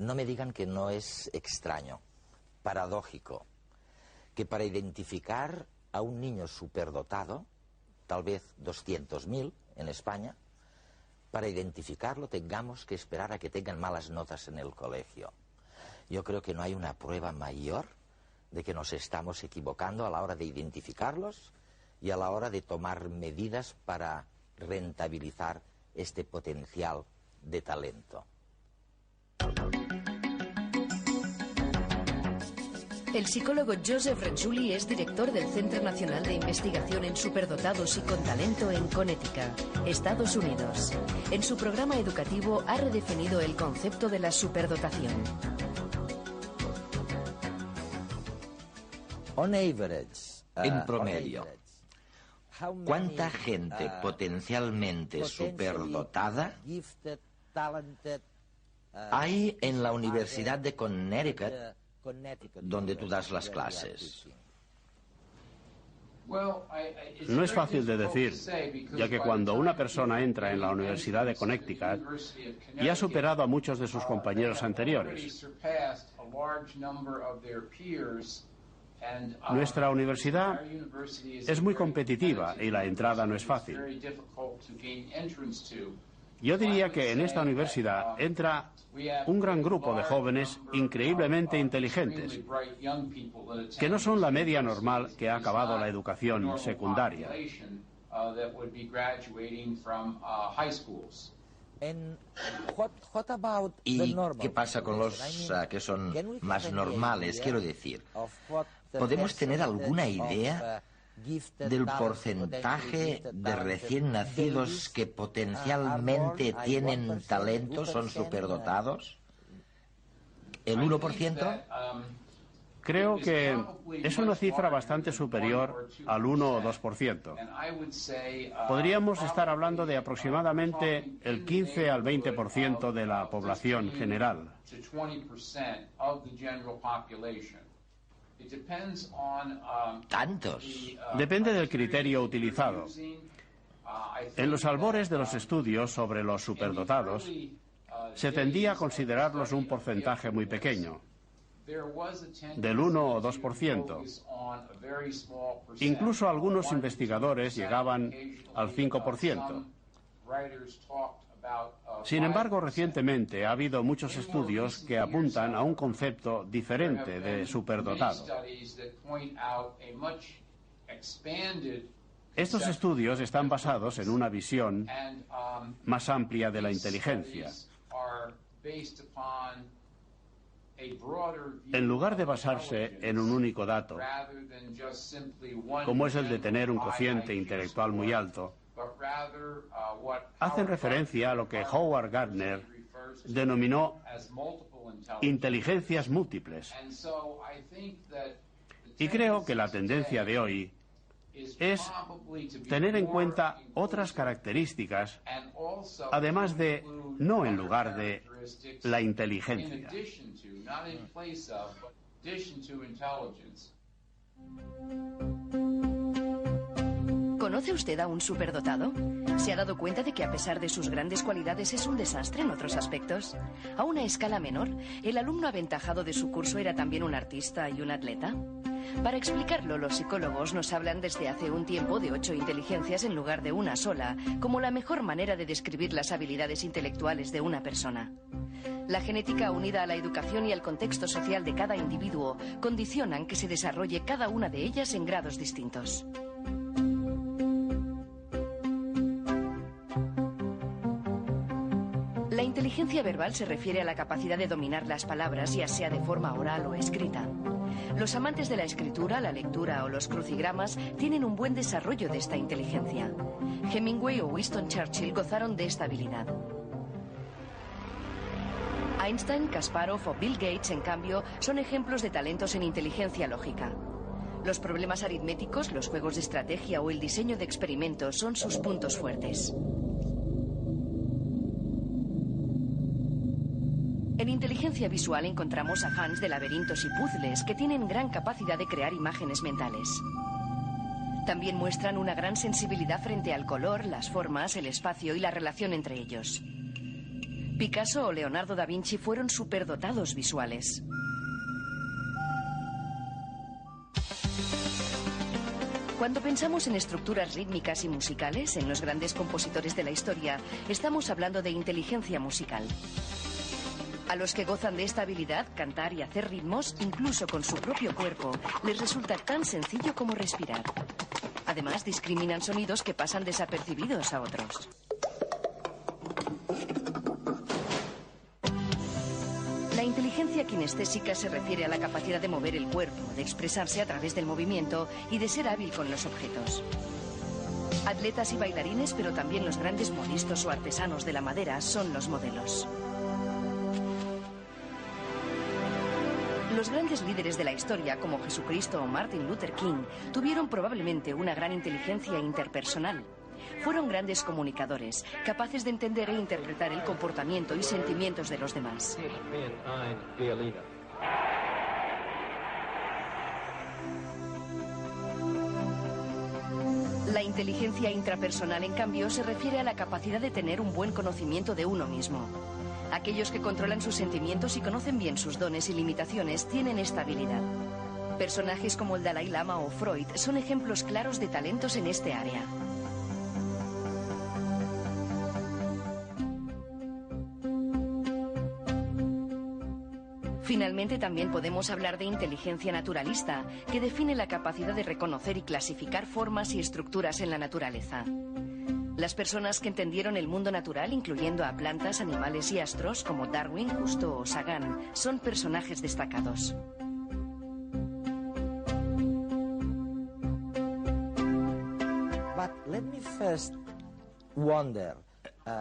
no me digan que no es extraño, paradójico, que para identificar a un niño superdotado, tal vez 200.000 en España, para identificarlo tengamos que esperar a que tengan malas notas en el colegio. Yo creo que no hay una prueba mayor de que nos estamos equivocando a la hora de identificarlos y a la hora de tomar medidas para rentabilizar este potencial de talento. El psicólogo Joseph Renzulli es director del Centro Nacional de Investigación en Superdotados y con Talento en Connecticut, Estados Unidos. En su programa educativo ha redefinido el concepto de la superdotación. En promedio, ¿cuánta gente potencialmente superdotada hay en la Universidad de Connecticut, donde tú das las clases? No es fácil de decir, ya que cuando una persona entra en la Universidad de Connecticut y ha superado a muchos de sus compañeros anteriores. Nuestra universidad es muy competitiva y la entrada no es fácil. Yo diría que en esta universidad entra un gran grupo de jóvenes increíblemente inteligentes, que no son la media normal que ha acabado la educación secundaria. ¿Y qué pasa con los que son más normales? Quiero decir, ¿podemos tener alguna idea del porcentaje de recién nacidos que potencialmente tienen talento, son superdotados? ¿El 1%? Creo que es una cifra bastante superior al 1 o 2%. Podríamos estar hablando de aproximadamente el 15 al 20% de la población general. ¿Tantos? Depende del criterio utilizado. En los albores de los estudios sobre los superdotados, se tendía a considerarlos un porcentaje muy pequeño, del 1 o 2%. Incluso algunos investigadores llegaban al 5%. Sin embargo, recientemente ha habido muchos estudios que apuntan a un concepto diferente de superdotado. Estos estudios están basados en una visión más amplia de la inteligencia. En lugar de basarse en un único dato, como es el de tener un cociente intelectual muy alto, hacen referencia a lo que Howard Gardner denominó inteligencias múltiples. Y creo que la tendencia de hoy es tener en cuenta otras características, además de, no en lugar de, la inteligencia. ¿Conoce usted a un superdotado? ¿Se ha dado cuenta de que a pesar de sus grandes cualidades es un desastre en otros aspectos? A una escala menor, ¿el alumno aventajado de su curso era también un artista y un atleta? Para explicarlo, los psicólogos nos hablan desde hace un tiempo de 8 inteligencias en lugar de una sola, como la mejor manera de describir las habilidades intelectuales de una persona. La genética unida a la educación y al contexto social de cada individuo condicionan que se desarrolle cada una de ellas en grados distintos. La inteligencia verbal se refiere a la capacidad de dominar las palabras, ya sea de forma oral o escrita. Los amantes de la escritura, la lectura o los crucigramas tienen un buen desarrollo de esta inteligencia. Hemingway o Winston Churchill gozaron de esta habilidad. Einstein, Kasparov o Bill Gates, en cambio, son ejemplos de talentos en inteligencia lógica. Los problemas aritméticos, los juegos de estrategia o el diseño de experimentos son sus puntos fuertes. En inteligencia visual encontramos a fans de laberintos y puzzles que tienen gran capacidad de crear imágenes mentales. También muestran una gran sensibilidad frente al color, las formas, el espacio y la relación entre ellos. Picasso o Leonardo da Vinci fueron superdotados visuales. Cuando pensamos en estructuras rítmicas y musicales, en los grandes compositores de la historia, estamos hablando de inteligencia musical. A los que gozan de esta habilidad, cantar y hacer ritmos, incluso con su propio cuerpo, les resulta tan sencillo como respirar. Además, discriminan sonidos que pasan desapercibidos a otros. La inteligencia kinestésica se refiere a la capacidad de mover el cuerpo, de expresarse a través del movimiento y de ser hábil con los objetos. Atletas y bailarines, pero también los grandes modistos o artesanos de la madera son los modelos. Los grandes líderes de la historia, como Jesucristo o Martin Luther King, tuvieron probablemente una gran inteligencia interpersonal. Fueron grandes comunicadores, capaces de entender e interpretar el comportamiento y sentimientos de los demás. La inteligencia intrapersonal, en cambio, se refiere a la capacidad de tener un buen conocimiento de uno mismo. Aquellos que controlan sus sentimientos y conocen bien sus dones y limitaciones tienen esta habilidad. Personajes como el Dalai Lama o Freud son ejemplos claros de talentos en este área. Finalmente, también podemos hablar de inteligencia naturalista, que define la capacidad de reconocer y clasificar formas y estructuras en la naturaleza. Las personas que entendieron el mundo natural, incluyendo a plantas, animales y astros, como Darwin, Cousteau o Sagan, son personajes destacados.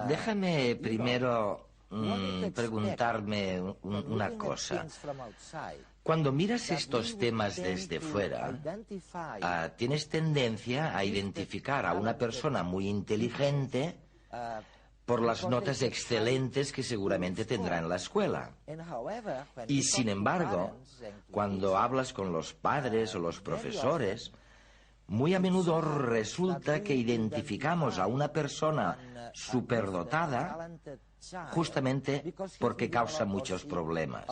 Déjame primero preguntarme una cosa. Cuando miras estos temas desde fuera, tienes tendencia a identificar a una persona muy inteligente por las notas excelentes que seguramente tendrá en la escuela. Y sin embargo, cuando hablas con los padres o los profesores, muy a menudo resulta que identificamos a una persona superdotada justamente porque causa muchos problemas.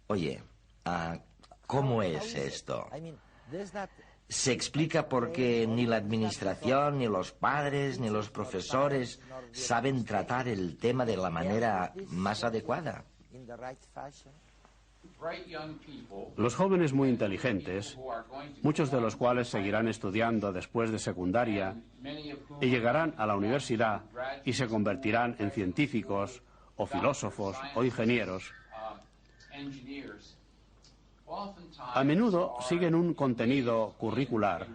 Oye, ¿cómo es esto? ¿Se explica porque ni la administración, ni los padres, ni los profesores saben tratar el tema de la manera más adecuada? Los jóvenes muy inteligentes, muchos de los cuales seguirán estudiando después de secundaria y llegarán a la universidad y se convertirán en científicos o filósofos o ingenieros, a menudo siguen un contenido curricular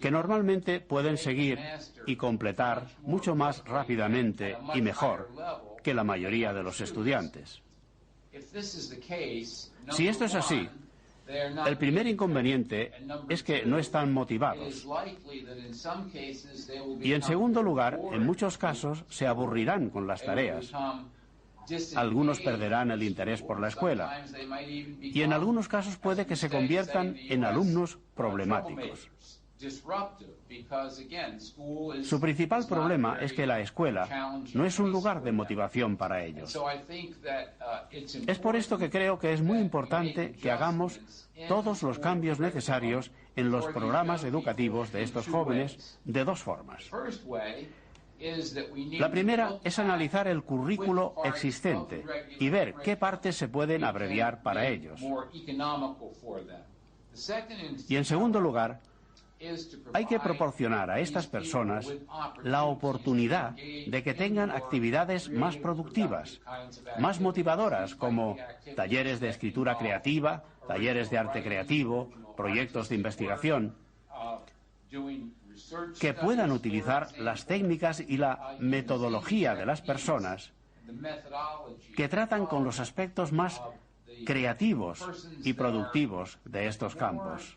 que normalmente pueden seguir y completar mucho más rápidamente y mejor que la mayoría de los estudiantes. Si esto es así, el primer inconveniente es que no están motivados. Y en segundo lugar, en muchos casos se aburrirán con las tareas. Algunos perderán el interés por la escuela. Y en algunos casos puede que se conviertan en alumnos problemáticos. Su principal problema es que la escuela no es un lugar de motivación para ellos. Es por esto que creo que es muy importante que hagamos todos los cambios necesarios en los programas educativos de estos jóvenes de dos formas. La primera es analizar el currículo existente y ver qué partes se pueden abreviar para ellos. Y en segundo lugar, hay que proporcionar a estas personas la oportunidad de que tengan actividades más productivas, más motivadoras, como talleres de escritura creativa, talleres de arte creativo, proyectos de investigación, que puedan utilizar las técnicas y la metodología de las personas que tratan con los aspectos más creativos y productivos de estos campos.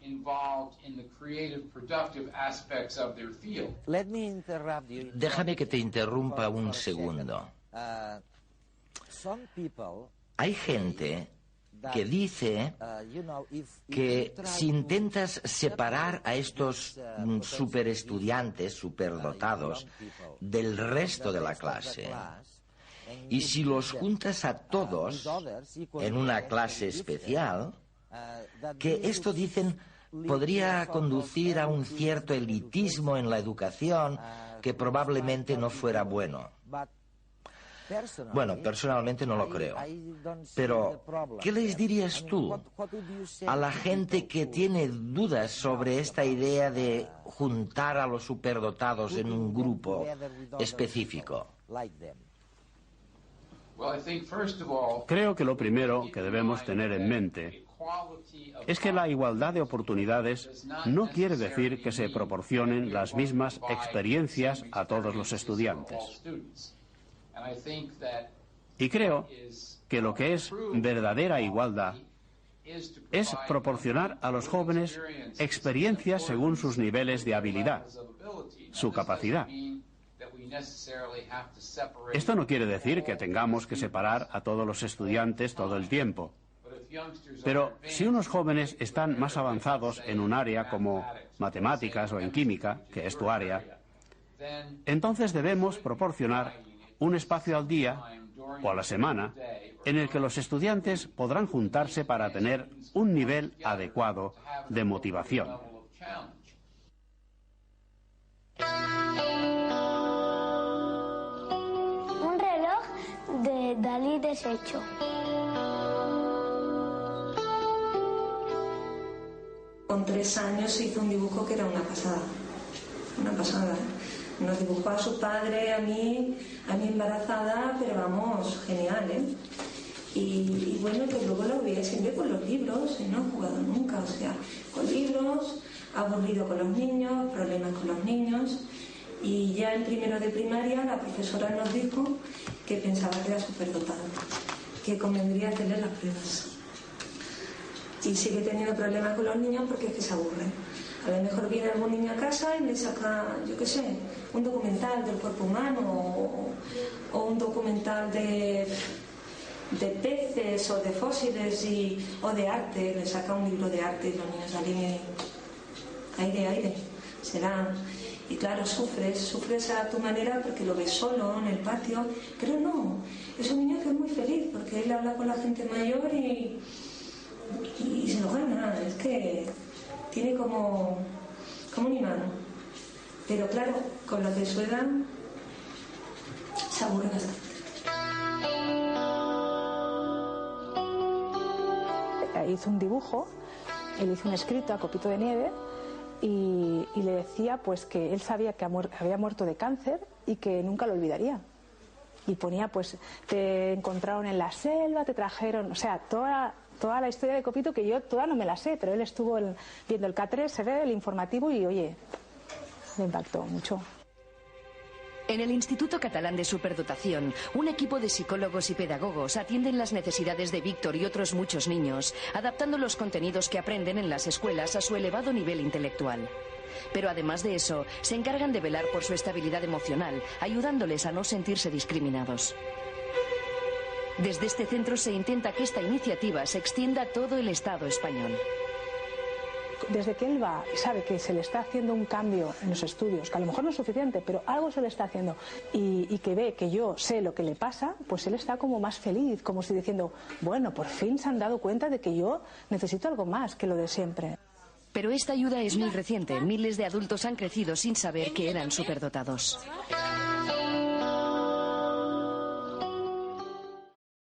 Déjame que te interrumpa un segundo. Hay gente que dice que si intentas separar a estos superestudiantes, superdotados, del resto de la clase, y si los juntas a todos en una clase especial, que esto, dicen, podría conducir a un cierto elitismo en la educación que probablemente no fuera bueno. Bueno, personalmente no lo creo. Pero, ¿qué les dirías tú a la gente que tiene dudas sobre esta idea de juntar a los superdotados en un grupo específico? Creo que lo primero que debemos tener en mente es que la igualdad de oportunidades no quiere decir que se proporcionen las mismas experiencias a todos los estudiantes. Y creo que lo que es verdadera igualdad es proporcionar a los jóvenes experiencias según sus niveles de habilidad, su capacidad. Esto no quiere decir que tengamos que separar a todos los estudiantes todo el tiempo. Pero si unos jóvenes están más avanzados en un área como matemáticas o en química, que es tu área, entonces debemos proporcionar un espacio al día o a la semana en el que los estudiantes podrán juntarse para tener un nivel adecuado de motivación. Un reloj de Dalí deshecho. Con 3 años hizo un dibujo que era una pasada. Una pasada. Nos dibujó a su padre, a mí embarazada, pero vamos, genial, ¿eh? Y bueno, que luego lo veía siempre con los libros, y no he jugado nunca, o sea, con libros, aburrido con los niños, problemas con los niños. Y ya en primero de primaria la profesora nos dijo que pensaba que era superdotado, que convendría hacerle las pruebas. Y sigue teniendo problemas con los niños porque es que se aburren. A lo mejor viene algún niño a casa y le saca, yo qué sé, un documental del cuerpo humano o un documental de peces o de fósiles o de arte. Le saca un libro de arte y los niños salen aire, será. Y claro, sufres a tu manera porque lo ves solo en el patio, pero no, es un niño que es muy feliz porque él habla con la gente mayor y se lo gana, es que tiene como un imán. Pero claro, con los de su edad se aburre bastante. Hizo un dibujo, él hizo un escrito a Copito de Nieve y le decía pues que él sabía que había muerto de cáncer y que nunca lo olvidaría. Y ponía pues, te encontraron en la selva, te trajeron, o sea, toda la historia de Copito, que yo toda no me la sé, pero él estuvo viendo el K3, se ve el informativo y oye, me impactó mucho. En el Instituto Catalán de Superdotación, un equipo de psicólogos y pedagogos atienden las necesidades de Víctor y otros muchos niños, adaptando los contenidos que aprenden en las escuelas a su elevado nivel intelectual. Pero además de eso, se encargan de velar por su estabilidad emocional, ayudándoles a no sentirse discriminados. Desde este centro se intenta que esta iniciativa se extienda a todo el Estado español. Desde que él va y sabe que se le está haciendo un cambio en los estudios, que a lo mejor no es suficiente, pero algo se le está haciendo, y que ve que yo sé lo que le pasa, pues él está como más feliz, como si diciendo, bueno, por fin se han dado cuenta de que yo necesito algo más que lo de siempre. Pero esta ayuda es muy reciente. Miles de adultos han crecido sin saber que eran superdotados.